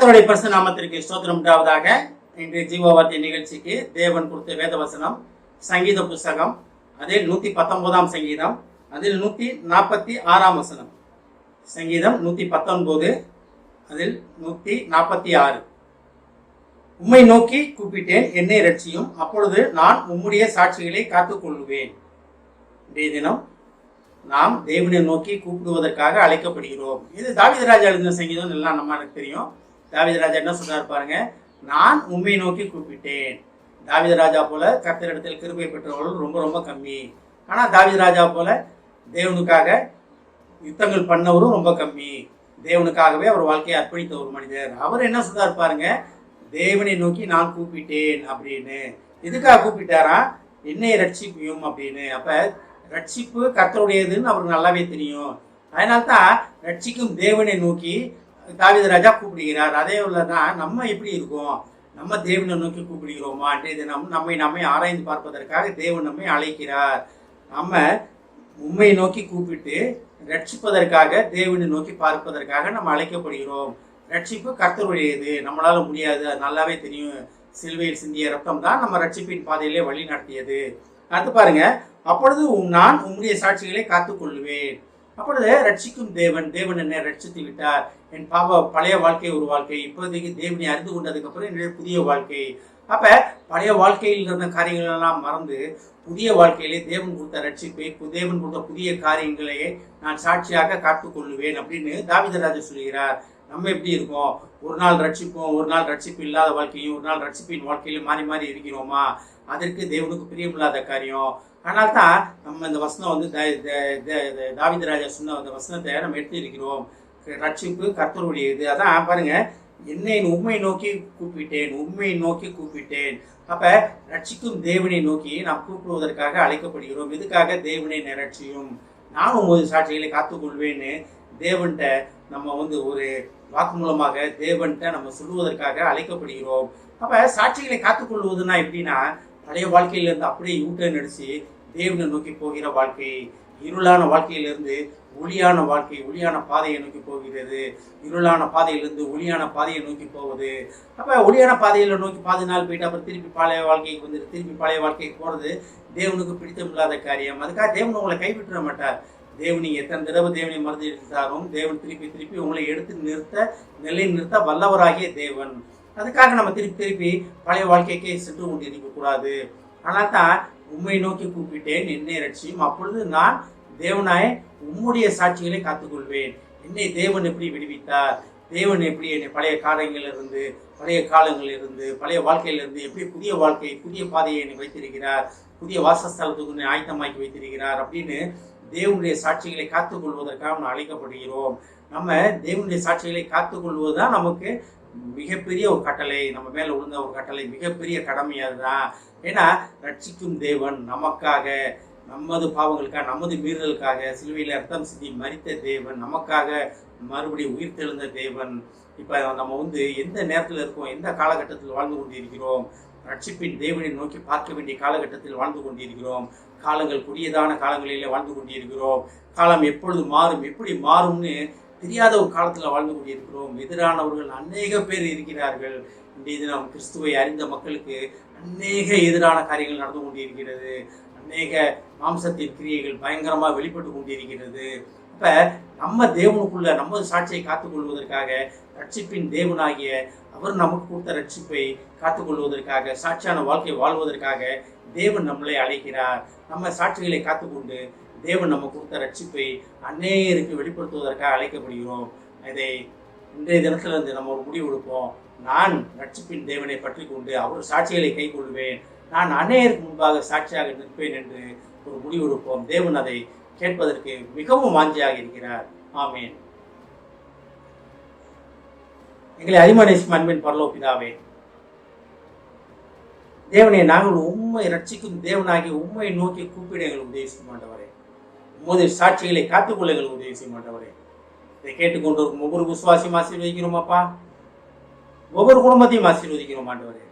கர்த்தருடைய பரிசுத்த நாமத்திற்கு ஸ்தோத்திரம் உண்டாவதாக. இன்று ஜீவவார்த்தை நிகழ்ச்சிக்கு தேவன் கொடுத்த வேத வசனம் சங்கீத புஸ்தகம், அதில் 119 சங்கீதம், அதில் 146 வசனம். சங்கீதம் 119, அதில் 146. உம்மை நோக்கி கூப்பிட்டேன், என்னை ரட்சியும், அப்பொழுது நான் உம்முடைய சாட்சிகளை காத்துக் கொள்ளுவேன். இன்றைய தினம் நாம் தேவனை நோக்கி கூப்பிடுவதற்காக அழைக்கப்படுகிறோம். இது தாவீது ராஜா எழுதின சங்கீதம், எல்லாம் நமக்கு தெரியும். தாவீது ராஜா என்ன சொல்றாரு பாருங்க, நான் உம்மை நோக்கி கூப்பிட்டேன். தாவீது ராஜா போல கர்த்தரிடத்தில் கிருபை பெற்றவர்கள் ரொம்ப ரொம்ப கம்மி. ஆனா தாவீது ராஜா போல தேவனுக்காக யுத்தங்கள் பண்ணவரும் ரொம்ப கம்மி. தேவனுக்காகவே அவர் வாழ்க்கையை அர்ப்பணித்த ஒரு மனிதர். அவர் என்ன சொல்றாரு பாருங்க, தேவனை நோக்கி நான் கூப்பிட்டேன் அப்படின்னு. எதுக்காக கூப்பிட்டாரா? என்னை ரட்சிப்பியும் அப்படின்னு. அப்ப ரட்சிப்பு கர்த்தருடையதுன்னு அவருக்கு நல்லாவே தெரியும். அதனால்தான் ரட்சிக்கும் தேவனை நோக்கி தாவீது ராஜா கூப்பிடுகிறார். அதே போலதான் நம்ம எப்படி இருக்கோம்? நம்ம தேவனை நோக்கி கூப்பிடுகிறோமா? நம்மை ஆராய்ந்து பார்ப்பதற்காக தேவன் நம்மை அழைக்கிறார். நம்ம உம்மை நோக்கி கூப்பிட்டு ரட்சிப்பதற்காக, தேவனை நோக்கி பார்ப்பதற்காக நம்ம அழைக்கப்படுகிறோம். ரட்சிப்பு கர்த்தருடையது, நம்மளால முடியாது, அது நல்லாவே தெரியும். சிலுவையில் சிந்திய ரத்தம் தான் நம்ம ரட்சிப்பின் பாதையிலே வழி நடத்தியது. அடுத்து பாருங்க, அப்பொழுது நான் உம்முடைய சாட்சிகளை காத்துக்கொள்ளுவேன். அப்பொழுது ரட்சிக்கும் தேவன் என்னை ரட்சித்து விட்டார். என் பழைய வாழ்க்கை ஒரு வாழ்க்கை, இப்போதைக்கு தேவனை அறிந்து கொண்டதுக்கு அப்புறம் என்னுடைய புதிய வாழ்க்கை. அப்ப பழைய வாழ்க்கையில் இருந்த காரியங்கள் எல்லாம் மறந்து புதிய வாழ்க்கையிலே தேவன் கொடுத்த ரட்சிப்பை, தேவன் கொடுத்த புதிய காரியங்களையே நான் சாட்சியாக காத்துக்கொள்ளுவேன் அப்படின்னு தாவீது ராஜா சொல்கிறார். நம்ம எப்படி இருக்கோம்? ஒரு நாள் ரட்சிப்போம், ஒரு நாள் ரட்சிப்பு இல்லாத வாழ்க்கையும், ஒரு நாள் ரட்சிப்பின் வாழ்க்கையிலும் மாறி மாறி இருக்கிறோமா? அதற்கு தேவனுக்கு பிரியமில்லாத காரியம். ஆனால் தான் நம்ம இந்த வசனம் வந்து தாவீது ராஜா சொன்ன அந்த வசனத்தை நம்ம எடுத்து இருக்கிறோம். ரட்சிப்பு கர்த்தருடையது. அதான் பாருங்க, என்னை உம்மை நோக்கி கூப்பிட்டேன், உம்மை நோக்கி கூப்பிட்டேன். அப்ப ரட்சிக்கும் தேவனை நோக்கி நாம் கூப்பிடுவதற்காக அழைக்கப்படுகிறோம். இதுக்காக தேவனை ரட்சியும், நான் உமது சாட்சிகளை காத்துக்கொள்வேன்னு தேவன்கிட்ட நம்ம வந்து ஒரு வாக்கு மூலமாக தேவன்கிட்ட நம்ம சொல்லுவதற்காக அழைக்கப்படுகிறோம். அப்ப சாட்சிகளை காத்துக்கொள்வதுன்னா எப்படின்னா, பழைய வாழ்க்கையிலிருந்து அப்படியே யூட்டர்ன் அடிச்சு தேவனை நோக்கி போகிற வாழ்க்கை. இருளான வாழ்க்கையிலிருந்து ஒளியான வாழ்க்கை, ஒளியான பாதையை நோக்கி போகிறது. இருளான பாதையிலிருந்து ஒளியான பாதையை நோக்கி போவது. அப்ப ஒளியான பாதையில நோக்கி பாதி நாள் போயிட்டு அப்புறம் திருப்பி பழைய வாழ்க்கைக்கு வந்துட்டு திருப்பி பழைய வாழ்க்கைக்கு போறது தேவனுக்கு பிடித்தமில்லாத காரியம். அதுக்காக தேவன் உங்களை கைவிட்டுற மாட்டார். தேவன் எத்தனை தடவை தேவனை மறந்து எடுத்தாலும் தேவன் திருப்பி உங்களை எடுத்து நிலை நிறுத்த வல்லவராகிய தேவன். அதுக்காக நம்ம திருப்பி பழைய வாழ்க்கைக்கே சென்று கொண்டு இருக்கக்கூடாது. ஆனால் தான் உம்மை நோக்கி கூப்பிட்டேன், என்னை ரட்சியும், அப்பொழுது நான் தேவனாய் உம்முடைய சாட்சிகளை காத்துக்கொள்வேன். என்னை தேவன் எப்படி விடுவித்தார்? தேவன் எப்படி என்னை பழைய காலங்களிலிருந்து, பழைய வாழ்க்கையிலிருந்து எப்படி புதிய வாழ்க்கை, புதிய பாதையை என்னை வைத்திருக்கிறார், புதிய வாசஸ்தலத்துக்கு ஆயத்தமாக்கி வைத்திருக்கிறார் அப்படின்னு தேவனுடைய சாட்சிகளை காத்துக்கொள்வதற்காக நாம் அழைக்கப்படுகிறோம். நம்ம தேவனுடைய சாட்சிகளை காத்துக்கொள்வதுதான் நமக்கு மிகப்பெரிய ஒரு கட்டளை, நம்ம மேல விழுந்த ஒரு கட்டளை, மிகப்பெரிய கடமை அதுதான். ஏன்னா ரட்சிக்கும் தேவன் நமக்காக, நமது பாவங்களுக்காக, நமது மீறலுக்காக சிலுவையில் ரத்தம் சிந்தி மரித்த தேவன், நமக்காக மறுபடியும் உயிர் தெழுந்த தேவன். இப்ப நம்ம வந்து எந்த நேரத்தில் இருக்கோம், எந்த காலகட்டத்தில் வாழ்ந்து கொண்டிருக்கிறோம்? ரட்சிப்பின் தேவனை நோக்கி பார்க்க வேண்டிய காலகட்டத்தில் வாழ்ந்து கொண்டிருக்கிறோம். காலங்கள் கொடியதான காலங்களிலே வாழ்ந்து கொண்டிருக்கிறோம். காலம் எப்பொழுது மாறும், எப்படி மாறும்னு தெரியாத ஒரு காலத்துல வாழ்ந்து கொண்டிருக்கிறோம். எதிரானவர்கள் அநேக பேர் இருக்கிறார்கள். இன்றைய தினம் கிறிஸ்துவை அறிந்த மக்களுக்கு அநேக எதிரான காரியங்கள் நடந்து கொண்டிருக்கிறது. அநேக மாம்சத்தின் கிரியைகள் பயங்கரமா வெளிப்பட்டு கொண்டிருக்கிறது. அப்ப நம்ம தேவனுக்குள்ள நமது சாட்சியை காத்துக்கொள்வதற்காக, ரட்சிப்பின் தேவனாகிய அவர் நமக்கு கொடுத்த ரட்சிப்பை காத்துக்கொள்வதற்காக, சாட்சியான வாழ்க்கை வாழ்வதற்காக தேவன் நம்மளை அழைக்கிறார். நம்ம சாட்சிகளை காத்துக்கொண்டு தேவன் நம்ம கொடுத்த ரட்சிப்பை அநேகருக்கு வெளிப்படுத்துவதற்காக அழைக்கப்படுகிறோம். இதை இன்றைய தினத்திலிருந்து நம்ம ஒரு முடிவு எடுப்போம். நான் ரட்சிப்பின் தேவனை பற்றி கொண்டு அவர் சாட்சிகளை கை கொள்வேன், நான் அநேகருக்கு முன்பாக சாட்சியாக நிற்பேன் என்று ஒரு முடிவு எடுப்போம். தேவன் அதை கேட்பதற்கு மிகவும் வாஞ்சியாக இருக்கிறார். ஆமேன். எங்களை அதிமனேசும் அன்பின் பரலோக பிதாவே, தேவனே, நாங்கள் உம்மை ரட்சிக்கும் தேவனாகி உம்மை நோக்கி கூப்பிட எங்களுக்கு உதவி செய்ய மாட்டவரே. உமது சாட்சிகளை காத்துக்கொள்ள எங்களுக்கு உதவி செய்ய மாட்டவரே. இதை கேட்டுக்கொண்டிருக்கும் ஒவ்வொரு விசுவாசியும் ஆசீர்வதிக்கிறோம் அப்பா. ஒவ்வொரு குடும்பத்தையும் ஆசீர்வதிக்கிறோம் ஆண்டவரே.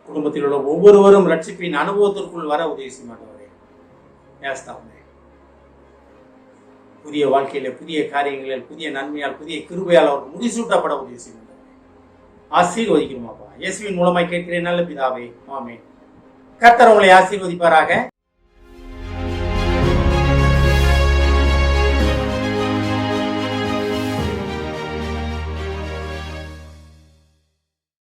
குடும்பத்தில் உள்ள ஒவ்வொருவரும் ரட்சிப்பின் அனுபவத்திற்குள் வர உதவி செய்ய மாட்டவரே. புதிய வாழ்க்கையில புதிய காரியங்களில் புதிய நன்மையால் புதிய கிருபையால் அவருக்கு முடிசூட்டப்பட உதவி செய்யும். ஆசீர்வதிக்கிறோம் அப்பா. இயேசுவின் மூலமாய் கேட்கிறேன் நல்ல பிதாவே, ஆமென். கர்த்தர் உங்களை ஆசீர்வதிப்பாராக.